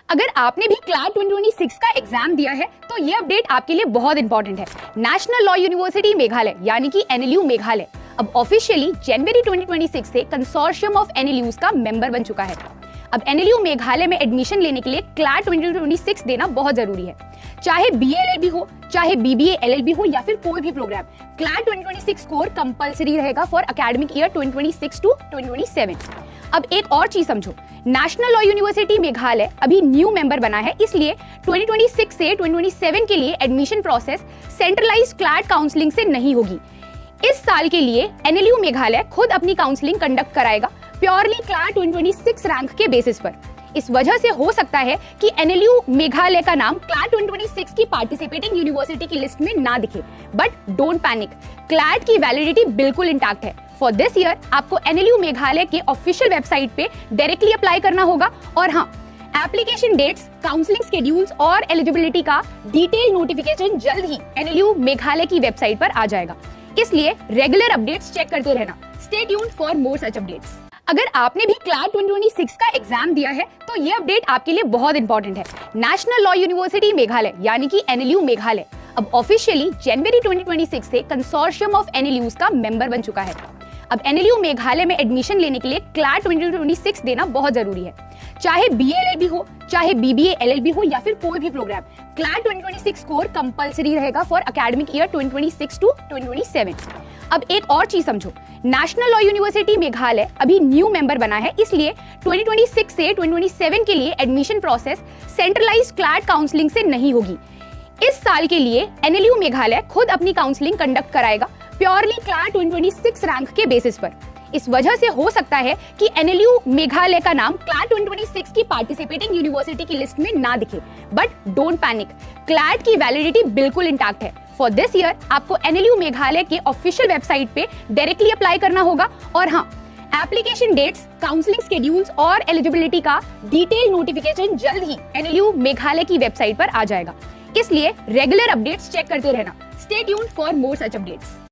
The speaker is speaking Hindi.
अगर आपने भी क्लैट 2026 का एग्जाम दिया है तो ये अपडेट आपके लिए बहुत इंपॉर्टेंट है। नेशनल लॉ यूनिवर्सिटी मेघालय यानी कि एनएलयू मेघालय अब ऑफिशियली जनवरी 2026 से कंसोर्शियम ऑफ एनएलयूज का मेंबर बन चुका है। अब एनएलयू मेघालय में एडमिशन लेने के लिए क्लैट 2026 देना बहुत जरूरी है। चाहे बीए-एलएलबी हो, चाहे बीबीए-एलएलबी हो या फिर कोई भी प्रोग्राम, क्लैट 2026 स्कोर कंपलसरी रहेगा फॉर एकेडमिक ईयर 2026 टू 2027। अब एक और चीज समझो, नेशनल लॉ यूनिवर्सिटी मेघालय अभी न्यू मेंबर बना है, इसलिए 2026 से 2027 के लिए admission process centralised CLAT counselling से नहीं होगी। इस साल के लिए एनएलयू मेघालय खुद अपनी काउंसलिंग कंडक्ट कराएगा प्योरली क्लैट 2026 रैंक के बेसिस पर। इस वजह से हो सकता है कि एनएलयू मेघालय का नाम क्लैट 2026 की पार्टिसिपेटिंग यूनिवर्सिटी की लिस्ट में ना दिखे, बट डोंट पैनिक, क्लैट की वैलिडिटी बिल्कुल इंटैक्ट है। फॉर दिस ईयर आपको एनएलयू मेघालय के ऑफिशियल वेबसाइट पे डायरेक्टली अप्लाई करना होगा। और हाँ, एप्लीकेशन डेट्स, काउंसलिंग शेड्यूल्स और एलिजिबिलिटी का डिटेल नोटिफिकेशन जल्द ही एनएलयू मेघालय की वेबसाइट पर आ जाएगा, इसलिए रेगुलर अपडेट्स चेक करते रहना। Stay tuned for more such updates. अगर आपने भी क्लैट 2026 का एग्जाम दिया है तो ये अपडेट आपके लिए बहुत इंपॉर्टेंट है। नेशनल लॉ यूनिवर्सिटी मेघालय यानी कि एनएलयू मेघालय अब ऑफिशियली जनवरी 2026 से कंसोर्शियम ऑफ एनएलयूज का मेंबर बन चुका है। अब एनएलयू मेघालय में एडमिशन लेने के लिए क्लैट 2026 देना बहुत जरूरी है। चाहे बीए-एलएलबी हो, चाहे बीबीए-एलएलबी हो या फिर कोई भी प्रोग्राम, क्लैट 2026 स्कोर कंपलसरी रहेगा फॉर एकेडमिक ईयर 2026 टू 2027। अब एक और चीज समझो, नेशनल लॉ यूनिवर्सिटी मेघालय अभी न्यू मेंबर बना है, इसलिए 2026 से 2027 के लिए admission process centralised CLAT counselling से नहीं होगी। इस साल के लिए एनएलयू मेघालय खुद अपनी काउंसलिंग कंडक्ट कराएगा प्योरली क्लैट 2026 रैंक के बेसिस पर। इस वजह से हो सकता है कि एनएलयू मेघालय का नाम क्लैट 2026 की पार्टिसिपेटिंग यूनिवर्सिटी की लिस्ट में ना दिखे, बट डोंट पैनिक, क्लैट की वैलिडिटी बिल्कुल इंटैक्ट है। फॉर दिस ईयर आपको एनएलयू मेघालय के ऑफिशियल वेबसाइट पे डायरेक्टली अप्लाई करना होगा। और हाँ, एप्लीकेशन डेट्स, काउंसलिंग शेड्यूल्स और एलिजिबिलिटी का डिटेल नोटिफिकेशन जल्द ही एनएलयू मेघालय की वेबसाइट पर आ जाएगा, इसलिए रेगुलर अपडेट्स चेक करते रहना। Stay tuned for more such updates.